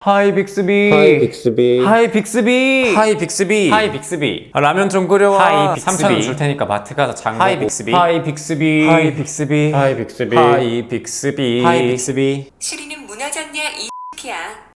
하이 빅스비. 하이 빅스비. 하이 빅스비. 하이 빅스비. 하이 빅스비. 라면 좀 끓여와. 하이 빅스비. 3,000원 줄 테니까 마트 가서 장 보고. 하이 빅스비. 하이 빅스비. 하이 빅스비. 하이 빅스비. 하이 빅스비. 하이 빅스비. 시리는 무너졌냐 이 X야.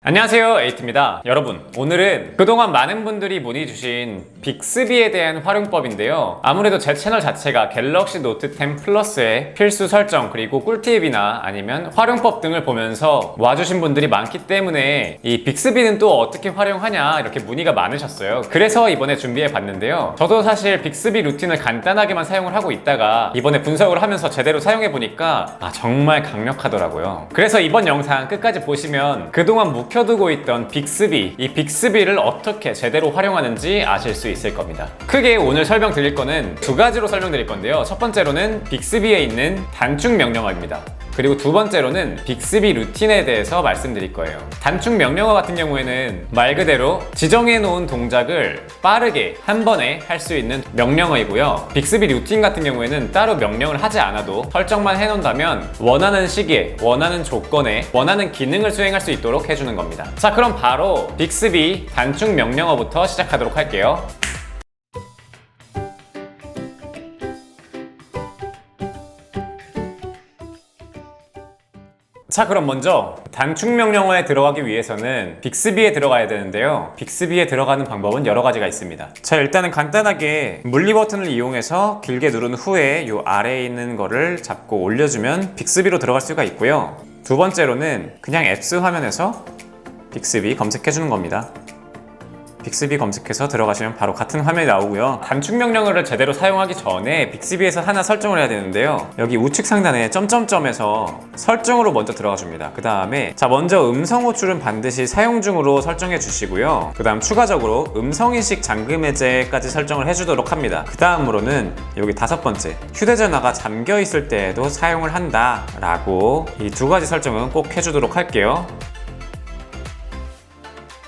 안녕하세요, 에이트입니다. 여러분, 오늘은 그동안 많은 분들이 문의주신 빅스비에 대한 활용법인데요. 아무래도 제 채널 자체가 갤럭시 노트 10 플러스의 필수 설정 그리고 꿀팁이나 아니면 활용법 등을 보면서 와주신 분들이 많기 때문에 이 빅스비는 또 어떻게 활용하냐 이렇게 문의가 많으셨어요. 그래서 이번에 준비해 봤는데요. 저도 사실 빅스비 루틴을 간단하게만 사용을 하고 있다가 이번에 분석을 하면서 제대로 사용해 보니까 정말 강력하더라고요. 그래서 이번 영상 끝까지 보시면 그동안 묵혀두고 있던 빅스비, 이 빅스비를 어떻게 제대로 활용하는지 아실 수 있을 겁니다. 크게 오늘 설명드릴 거는 두 가지로 설명드릴 건데요. 첫 번째로는 빅스비에 있는 단축 명령어입니다. 그리고 두 번째로는 빅스비 루틴에 대해서 말씀드릴 거예요. 단축 명령어 같은 경우에는 말 그대로 지정해 놓은 동작을 빠르게 한 번에 할 수 있는 명령어이고요. 빅스비 루틴 같은 경우에는 따로 명령을 하지 않아도 설정만 해놓는다면 원하는 시기에, 원하는 조건에, 원하는 기능을 수행할 수 있도록 해주는 겁니다. 자, 그럼 바로 빅스비 단축 명령어부터 시작하도록 할게요. 자, 그럼 먼저 단축 명령어에 들어가기 위해서는 빅스비에 들어가야 되는데요. 빅스비에 들어가는 방법은 여러 가지가 있습니다. 자, 일단은 간단하게 물리 버튼을 이용해서 길게 누른 후에 요 아래에 있는 거를 잡고 올려주면 빅스비로 들어갈 수가 있고요. 두 번째로는 그냥 앱스 화면에서 빅스비 검색해주는 겁니다. 빅스비 검색해서 들어가시면 바로 같은 화면이 나오고요. 단축 명령어를 제대로 사용하기 전에 빅스비에서 하나 설정을 해야 되는데요. 여기 우측 상단에 점점점에서 설정으로 먼저 들어가 줍니다. 그 다음에 먼저 음성 호출은 반드시 사용 중으로 설정해 주시고요. 그 다음 추가적으로 음성인식 잠금 해제까지 설정을 해주도록 합니다. 그 다음으로는 여기 다섯 번째, 휴대전화가 잠겨 있을 때에도 사용을 한다 라고 이 두 가지 설정은 꼭 해주도록 할게요.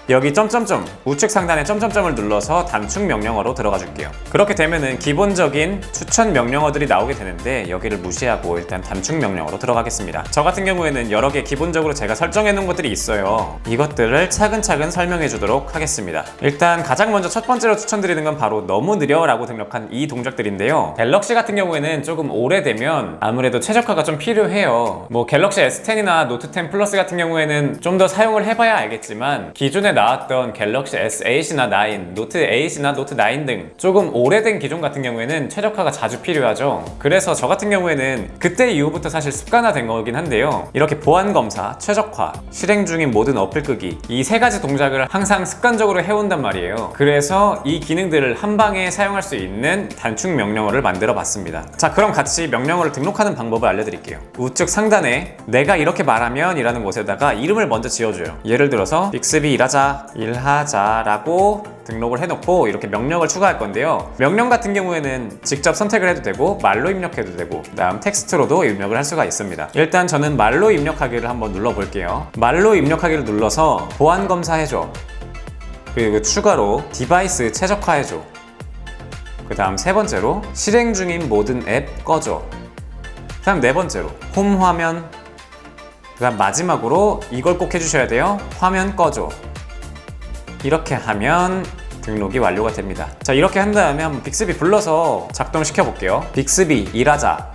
여기 점점점, 우측 상단에 점점점을 눌러서 단축 명령어로 들어가 줄게요. 그렇게 되면은 기본적인 추천 명령어들이 나오게 되는데 여기를 무시하고 일단 단축 명령어로 들어가겠습니다. 저 같은 경우에는 여러 개 기본적으로 제가 설정해 놓은 것들이 있어요. 이것들을 차근차근 설명해 주도록 하겠습니다. 일단 가장 먼저 첫 번째로 추천드리는 건 바로 너무 느려 라고 등록한 이 동작들인데요. 갤럭시 같은 경우에는 조금 오래되면 아무래도 최적화가 좀 필요해요. 뭐 갤럭시 S10이나 노트 10 플러스 같은 경우에는 좀 더 사용을 해봐야 알겠지만 기존에 나왔던 갤럭시 S8이나 9, 노트 8이나 노트 9 등 조금 오래된 기종 같은 경우에는 최적화가 자주 필요하죠. 그래서 저 같은 경우에는 그때 이후부터 사실 습관화된 거긴 한데요. 이렇게 보안 검사, 최적화, 실행 중인 모든 어플 끄기 이 세 가지 동작을 항상 습관적으로 해온단 말이에요. 그래서 이 기능들을 한 방에 사용할 수 있는 단축 명령어를 만들어 봤습니다. 자, 그럼 같이 명령어를 등록하는 방법을 알려드릴게요. 우측 상단에 내가 이렇게 말하면 이라는 곳에다가 이름을 먼저 지어줘요. 예를 들어서 빅스비 일하자 라고 등록을 해놓고 이렇게 명령을 추가할 건데요. 명령 같은 경우에는 직접 선택을 해도 되고 말로 입력해도 되고 그 다음 텍스트로도 입력을 할 수가 있습니다. 일단 저는 말로 입력하기를 한번 눌러볼게요. 말로 입력하기를 눌러서 보안 검사해줘, 그리고 추가로 디바이스 최적화해줘, 그 다음 세 번째로 실행 중인 모든 앱 꺼줘, 그 다음 네 번째로 홈 화면, 그 다음 마지막으로 이걸 꼭 해주셔야 돼요. 화면 꺼줘. 이렇게 하면 등록이 완료가 됩니다. 자, 이렇게 한 다음에 한번 빅스비 불러서 작동시켜 볼게요. 빅스비 일하자.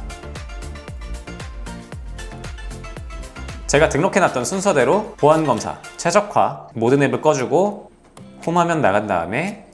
제가 등록해놨던 순서대로 보안검사, 최적화, 모든 앱을 꺼주고 홈화면 나간 다음에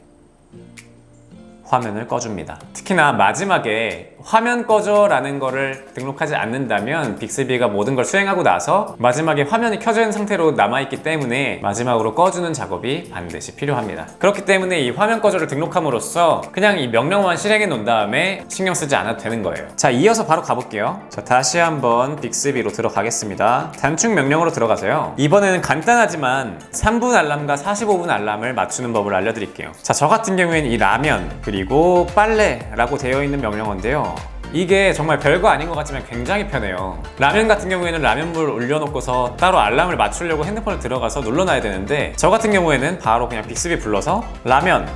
화면을 꺼줍니다. 특히나 마지막에 화면 꺼줘 라는 거를 등록하지 않는다면 빅스비가 모든 걸 수행하고 나서 마지막에 화면이 켜져 있는 상태로 남아있기 때문에 마지막으로 꺼주는 작업이 반드시 필요합니다. 그렇기 때문에 이 화면 꺼줘를 등록함으로써 그냥 이 명령어만 실행해 놓은 다음에 신경 쓰지 않아도 되는 거예요. 자, 이어서 바로 가볼게요. 자, 다시 한번 빅스비로 들어가겠습니다. 단축 명령어로 들어가서요. 이번에는 간단하지만 3분 알람과 45분 알람을 맞추는 법을 알려드릴게요. 자, 저 같은 경우에는 이 라면 그리고 빨래라고 되어 있는 명령어인데요. 이게 정말 별거 아닌 것 같지만 굉장히 편해요. 라면 같은 경우에는 라면불 올려놓고서 따로 알람을 맞추려고 핸드폰을 들어가서 눌러놔야 되는데 저 같은 경우에는 바로 그냥 빅스비 불러서 라면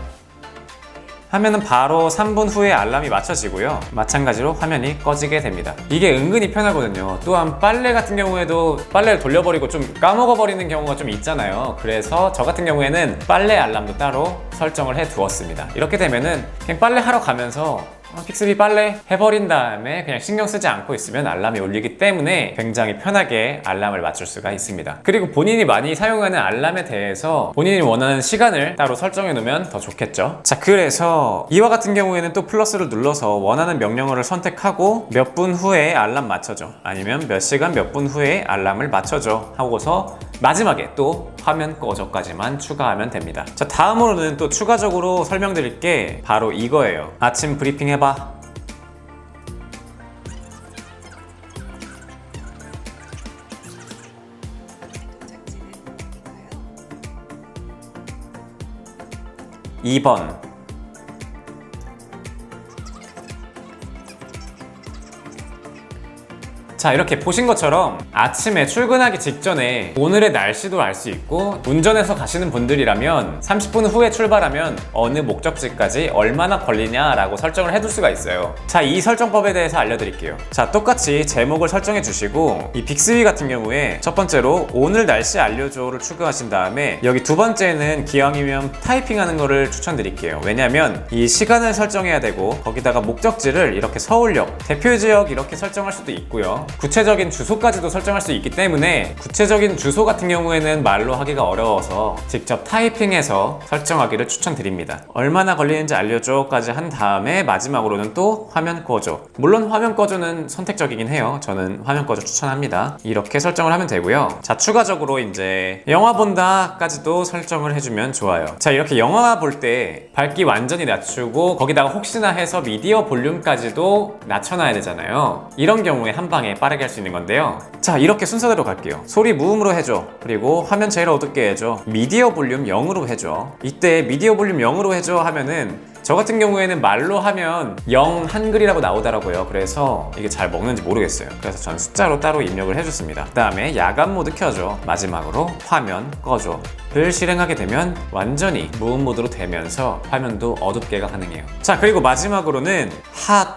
하면은 바로 3분 후에 알람이 맞춰지고요. 마찬가지로 화면이 꺼지게 됩니다. 이게 은근히 편하거든요. 또한 빨래 같은 경우에도 빨래를 돌려버리고 좀 까먹어버리는 경우가 좀 있잖아요. 그래서 저 같은 경우에는 빨래 알람도 따로 설정을 해 두었습니다. 이렇게 되면은 그냥 빨래 하러 가면서 빅스비 빨래 해버린 다음에 그냥 신경 쓰지 않고 있으면 알람이 울리기 때문에 굉장히 편하게 알람을 맞출 수가 있습니다. 그리고 본인이 많이 사용하는 알람에 대해서 본인이 원하는 시간을 따로 설정해 놓으면 더 좋겠죠. 자, 그래서 이와 같은 경우에는 또 플러스를 눌러서 원하는 명령어를 선택하고 몇 분 후에 알람 맞춰줘, 아니면 몇 시간 몇 분 후에 알람을 맞춰줘 하고서 마지막에 또 화면 꺼져까지만 추가하면 됩니다. 자, 다음으로는 또 추가적으로 설명드릴 게 바로 이거예요. 아침 브리핑 해봐. 2번 자, 이렇게 보신 것처럼 아침에 출근하기 직전에 오늘의 날씨도 알 수 있고, 운전해서 가시는 분들이라면 30분 후에 출발하면 어느 목적지까지 얼마나 걸리냐라고 설정을 해둘 수가 있어요. 자, 이 설정법에 대해서 알려드릴게요. 자, 똑같이 제목을 설정해 주시고, 이 빅스비 같은 경우에 첫 번째로 오늘 날씨 알려줘를 추가하신 다음에 여기 두 번째는 기왕이면 타이핑하는 거를 추천드릴게요. 왜냐면 이 시간을 설정해야 되고, 거기다가 목적지를 이렇게 서울역, 대표지역 이렇게 설정할 수도 있고요. 구체적인 주소까지도 설정할 수 있기 때문에 구체적인 주소 같은 경우에는 말로 하기가 어려워서 직접 타이핑해서 설정하기를 추천드립니다. 얼마나 걸리는지 알려줘까지 한 다음에 마지막으로는 또 화면 꺼줘. 물론 화면 꺼줘는 선택적이긴 해요. 저는 화면 꺼줘 추천합니다. 이렇게 설정을 하면 되고요. 자, 추가적으로 이제 영화 본다까지도 설정을 해주면 좋아요. 자, 이렇게 영화 볼 때 밝기 완전히 낮추고 거기다가 혹시나 해서 미디어 볼륨까지도 낮춰놔야 되잖아요. 이런 경우에 한 방에 빠르게 할 수 있는 건데요. 자, 이렇게 순서대로 갈게요. 소리 무음으로 해줘. 그리고 화면 제일 어둡게 해줘. 미디어 볼륨 0으로 해줘. 이때 미디어 볼륨 0으로 해줘 하면은 저 같은 경우에는 말로 하면 0 한글이라고 나오더라고요. 그래서 이게 잘 먹는지 모르겠어요. 그래서 전 숫자로 따로 입력을 해줬습니다. 그 다음에 야간 모드 켜줘. 마지막으로 화면 꺼줘 를 실행하게 되면 완전히 무음 모드로 되면서 화면도 어둡게가 가능해요. 자, 그리고 마지막으로는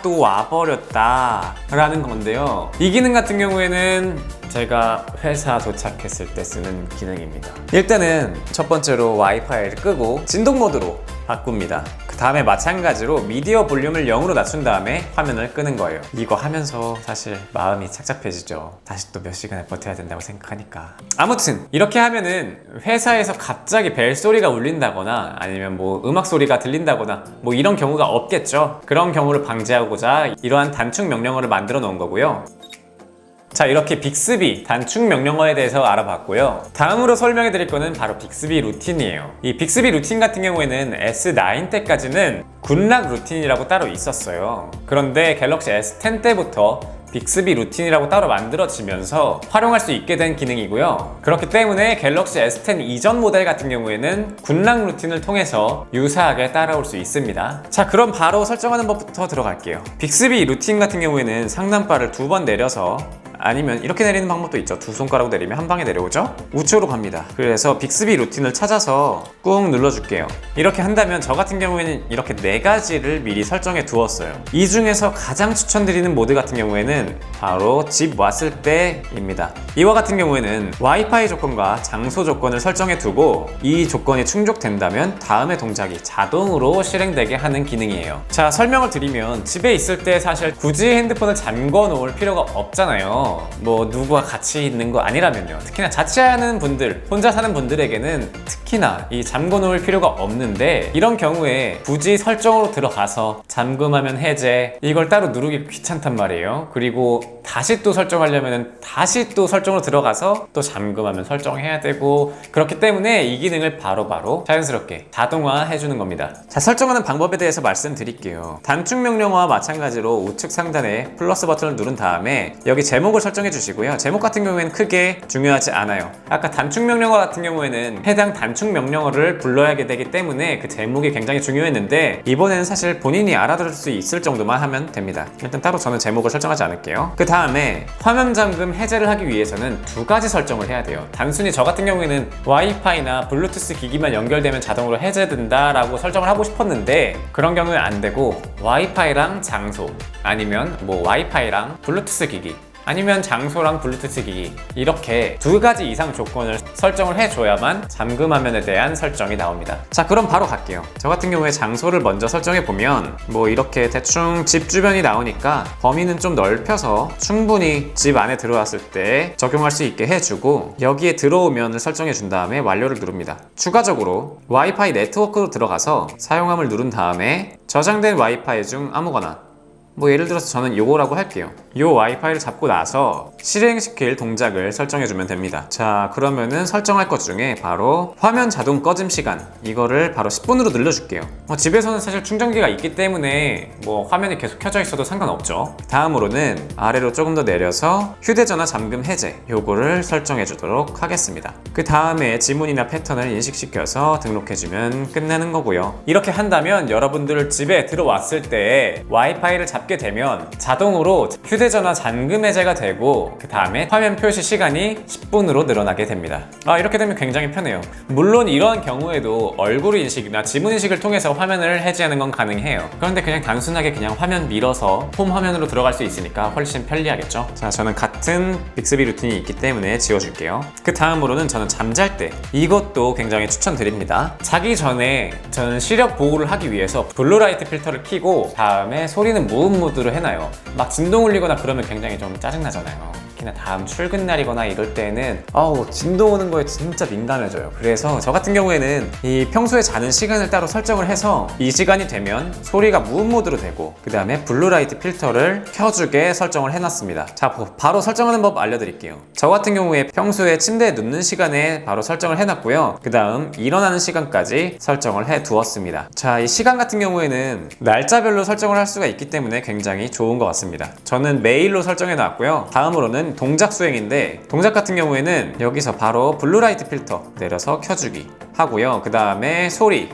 또 와버렸다 라는 건데요. 이 기능 같은 경우에는 제가 회사 도착했을 때 쓰는 기능입니다. 일단은 첫 번째로 와이파이를 끄고 진동 모드로 바꿉니다. 그 다음에 마찬가지로 미디어 볼륨을 0으로 낮춘 다음에 화면을 끄는 거예요. 이거 하면서 사실 마음이 착잡해지죠. 다시 또 몇 시간을 버텨야 된다고 생각하니까. 아무튼 이렇게 하면은 회사에서 갑자기 벨소리가 울린다거나 아니면 뭐 음악 소리가 들린다거나 뭐 이런 경우가 없겠죠. 그런 경우를 방지하고자 이러한 단축 명령어를 만들어 놓은 거고요. 자, 이렇게 빅스비 단축 명령어에 대해서 알아봤고요. 다음으로 설명해 드릴 거는 바로 빅스비 루틴이에요. 이 빅스비 루틴 같은 경우에는 S9 때까지는 굿락 루틴이라고 따로 있었어요. 그런데 갤럭시 S10 때부터 빅스비 루틴이라고 따로 만들어지면서 활용할 수 있게 된 기능이고요. 그렇기 때문에 갤럭시 S10 이전 모델 같은 경우에는 굿락 루틴을 통해서 유사하게 따라올 수 있습니다. 자, 그럼 바로 설정하는 법부터 들어갈게요. 빅스비 루틴 같은 경우에는 상단바를 2번 내려서, 아니면 이렇게 내리는 방법도 있죠. 두 손가락 내리면 한 방에 내려오죠. 우측으로 갑니다. 그래서 빅스비 루틴을 찾아서 꾹 눌러줄게요. 이렇게 한다면 저 같은 경우에는 이렇게 4가지를 미리 설정해 두었어요. 이 중에서 가장 추천드리는 모드 같은 경우에는 바로 집 왔을 때입니다. 이와 같은 경우에는 와이파이 조건과 장소 조건을 설정해 두고 이 조건이 충족된다면 다음의 동작이 자동으로 실행되게 하는 기능이에요. 자, 설명을 드리면 집에 있을 때 사실 굳이 핸드폰을 잠궈 놓을 필요가 없잖아요. 뭐 누구와 같이 있는 거 아니라면요. 특히나 자취하는 분들, 혼자 사는 분들에게는 특히나 이 잠궈 놓을 필요가 없는데, 이런 경우에 굳이 설정으로 들어가서 잠금화면 해제 이걸 따로 누르기 귀찮단 말이에요. 그리고 다시 또 설정하려면 다시 또 설정으로 들어가서 또 잠금화면 설정해야 되고, 그렇기 때문에 이 기능을 바로바로 자연스럽게 자동화 해주는 겁니다. 자, 설정하는 방법에 대해서 말씀드릴게요. 단축 명령어와 마찬가지로 우측 상단에 플러스 버튼을 누른 다음에 여기 제목을 제목을 설정해 주시고요. 제목 같은 경우에는 크게 중요하지 않아요. 아까 단축 명령어 같은 경우에는 해당 단축 명령어를 불러야 되기 때문에 그 제목이 굉장히 중요했는데 이번에는 사실 본인이 알아들을 수 있을 정도만 하면 됩니다. 일단 따로 저는 제목을 설정하지 않을게요. 그 다음에 화면 잠금 해제를 하기 위해서는 두 가지 설정을 해야 돼요. 단순히 저 같은 경우에는 와이파이나 블루투스 기기만 연결되면 자동으로 해제된다 라고 설정을 하고 싶었는데 그런 경우는 안 되고 와이파이랑 장소 아니면 뭐 와이파이랑 블루투스 기기 아니면 장소랑 블루투스 기기 이렇게 두 가지 이상 조건을 설정을 해줘야만 잠금 화면에 대한 설정이 나옵니다. 자, 그럼 바로 갈게요. 저 같은 경우에 장소를 먼저 설정해 보면 뭐 이렇게 대충 집 주변이 나오니까 범위는 좀 넓혀서 충분히 집 안에 들어왔을 때 적용할 수 있게 해주고 여기에 들어오면을 설정해 준 다음에 완료를 누릅니다. 추가적으로 와이파이 네트워크로 들어가서 사용함을 누른 다음에 저장된 와이파이 중 아무거나 뭐 예를 들어서 저는 요거라고 할게요. 요 와이파이를 잡고 나서 실행시킬 동작을 설정해주면 됩니다. 자, 그러면은 설정할 것 중에 바로 화면 자동 꺼짐 시간 이거를 바로 10분으로 늘려줄게요. 집에서는 사실 충전기가 있기 때문에 뭐 화면이 계속 켜져 있어도 상관없죠. 다음으로는 아래로 조금 더 내려서 휴대전화 잠금 해제 요거를 설정해 주도록 하겠습니다. 그 다음에 지문이나 패턴을 인식시켜서 등록해주면 끝나는 거고요. 이렇게 한다면 여러분들 집에 들어왔을 때 와이파이를 잡게 되면 자동으로 휴대전화 잠금 해제가 되고 그 다음에 화면 표시 시간이 10분으로 늘어나게 됩니다. 이렇게 되면 굉장히 편해요. 물론 이러한 경우에도 얼굴 인식이나 지문 인식을 통해서 화면을 해제하는 건 가능해요. 그런데 그냥 단순하게 그냥 화면 밀어서 홈 화면으로 들어갈 수 있으니까 훨씬 편리하겠죠. 자, 저는 같은 빅스비 루틴이 있기 때문에 지워줄게요. 그 다음으로는 저는 잠잘 때 이것도 굉장히 추천드립니다. 자기 전에 저는 시력 보호를 하기 위해서 블루라이트 필터를 켜고 다음에 소리는 무음 모드로 해놔요. 막 진동 울리거나 그러면 굉장히 좀 짜증나잖아요. 특히나 다음 출근 날이거나 이럴 때는 진동 오는 거에 진짜 민감해져요. 그래서 저 같은 경우에는 이 평소에 자는 시간을 따로 설정을 해서 이 시간이 되면 소리가 무음 모드로 되고 그 다음에 블루라이트 필터를 켜주게 설정을 해놨습니다. 자, 바로 설정하는 법 알려드릴게요. 저 같은 경우에 평소에 침대에 눕는 시간에 바로 설정을 해놨고요. 그 다음 일어나는 시간까지 설정을 해두었습니다. 자, 이 시간 같은 경우에는 날짜별로 설정을 할 수가 있기 때문에 굉장히 좋은 것 같습니다. 저는 메일로 설정해 놨고요. 다음으로는 동작 수행인데 동작 같은 경우에는 여기서 바로 블루라이트 필터 내려서 켜주기 하고요. 그 다음에 소리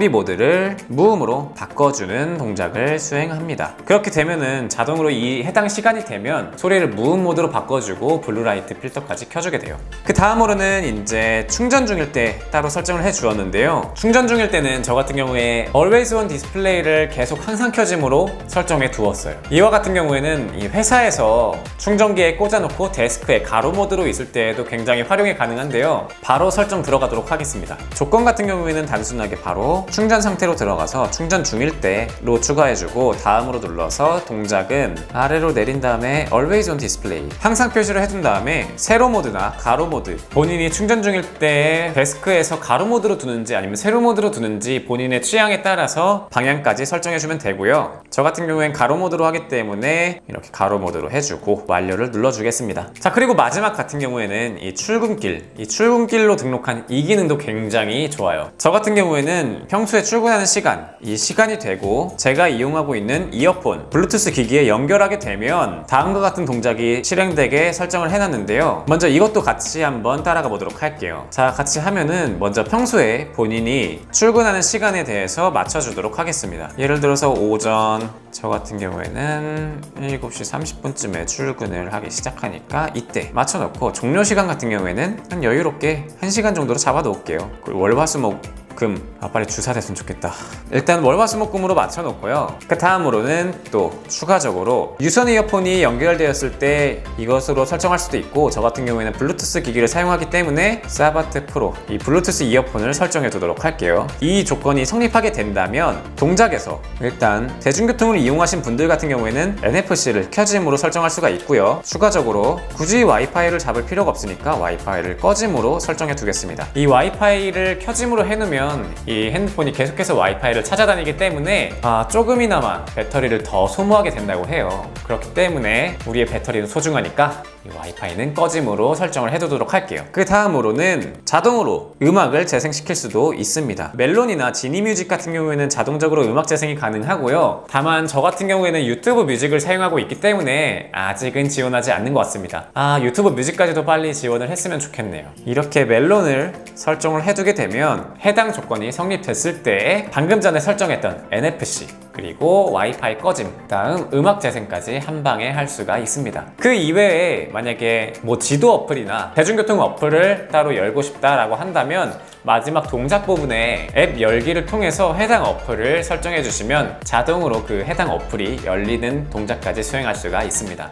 모드를 무음으로 바꿔주는 동작을 수행합니다. 그렇게 되면은 자동으로 이 해당 시간이 되면 소리를 무음 모드로 바꿔주고 블루라이트 필터까지 켜주게 돼요. 그 다음으로는 이제 충전 중일 때 따로 설정을 해 주었는데요. 충전 중일 때는 저 같은 경우에 Always On 디스플레이를 계속 항상 켜짐으로 설정해 두었어요. 이와 같은 경우에는 이 회사에서 충전기에 꽂아놓고 데스크에 가로 모드로 있을 때에도 굉장히 활용이 가능한데요. 바로 설정 들어가도록 하겠습니다. 조건 같은 경우에는 단순하게 바로 충전 상태로 들어가서 충전 중일 때로 추가해주고 다음으로 눌러서 동작은 아래로 내린 다음에 Always On Display 항상 표시를 해둔 다음에 세로 모드나 가로 모드 본인이 충전 중일 때 데스크에서 가로 모드로 두는지 아니면 세로 모드로 두는지 본인의 취향에 따라서 방향까지 설정해주면 되고요. 저 같은 경우엔 가로 모드로 하기 때문에 이렇게 가로 모드로 해주고 완료를 눌러주겠습니다. 자, 그리고 마지막 같은 경우에는 이 출근길로 등록한 이 기능도 굉장히 좋아요. 저 같은 경우에는 평소에 출근하는 시간, 이 시간이 되고 제가 이용하고 있는 이어폰, 블루투스 기기에 연결하게 되면 다음과 같은 동작이 실행되게 설정을 해놨는데요. 먼저 이것도 같이 한번 따라가 보도록 할게요. 자, 같이 하면은 먼저 평소에 본인이 출근하는 시간에 대해서 맞춰주도록 하겠습니다. 예를 들어서 오전 저 같은 경우에는 7시 30분쯤에 출근을 하기 시작하니까 이때 맞춰놓고 종료 시간 같은 경우에는 한 여유롭게 1시간 정도로 잡아놓을게요. 월화수목 금 빨리 주사 됐으면 좋겠다. 일단 월화수목금으로 맞춰놓고요. 그 다음으로는 또 추가적으로 유선 이어폰이 연결되었을 때 이것으로 설정할 수도 있고 저 같은 경우에는 블루투스 기기를 사용하기 때문에 사바트 프로 이 블루투스 이어폰을 설정해 두도록 할게요. 이 조건이 성립하게 된다면 동작에서 일단 대중교통을 이용하신 분들 같은 경우에는 NFC를 켜짐으로 설정할 수가 있고요. 추가적으로 굳이 와이파이를 잡을 필요가 없으니까 와이파이를 꺼짐으로 설정해 두겠습니다. 이 와이파이를 켜짐으로 해놓으면 하면 이 핸드폰이 계속해서 와이파이를 찾아다니기 때문에 조금이나마 배터리를 더 소모하게 된다고 해요. 그렇기 때문에 우리의 배터리는 소중하니까 이 와이파이는 꺼짐으로 설정을 해두도록 할게요. 그 다음으로는 자동으로 음악을 재생시킬 수도 있습니다. 멜론이나 지니뮤직 같은 경우에는 자동적으로 음악 재생이 가능하고요. 다만 저 같은 경우에는 유튜브 뮤직을 사용하고 있기 때문에 아직은 지원하지 않는 것 같습니다. 유튜브 뮤직까지도 빨리 지원을 했으면 좋겠네요. 이렇게 멜론을 설정을 해두게 되면 해당 조건이 성립됐을 때 방금 전에 설정했던 NFC 그리고 와이파이 꺼짐, 다음 음악 재생까지 한 방에 할 수가 있습니다. 그 이외에 만약에 지도 어플이나 대중교통 어플을 따로 열고 싶다라고 한다면 마지막 동작 부분에 앱 열기를 통해서 해당 어플을 설정해 주시면 자동으로 그 해당 어플이 열리는 동작까지 수행할 수가 있습니다.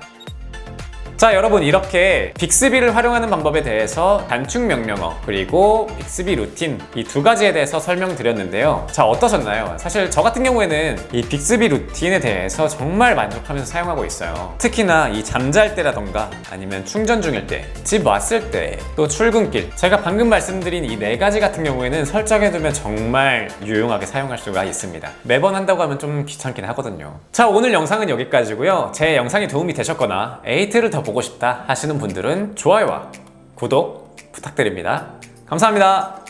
자, 여러분, 이렇게 빅스비를 활용하는 방법에 대해서 단축 명령어 그리고 빅스비 루틴 이 두 가지에 대해서 설명드렸는데요. 자, 어떠셨나요? 사실 저 같은 경우에는 이 빅스비 루틴에 대해서 정말 만족하면서 사용하고 있어요. 특히나 이 잠잘 때라던가 아니면 충전 중일 때, 집 왔을 때, 또 출근길, 제가 방금 말씀드린 이 네 가지 같은 경우에는 설정해두면 정말 유용하게 사용할 수가 있습니다. 매번 한다고 하면 좀 귀찮긴 하거든요. 자, 오늘 영상은 여기까지고요. 제 영상이 도움이 되셨거나 에이트를 더 보고 싶다 하시는 분들은 좋아요와 구독 부탁드립니다. 감사합니다.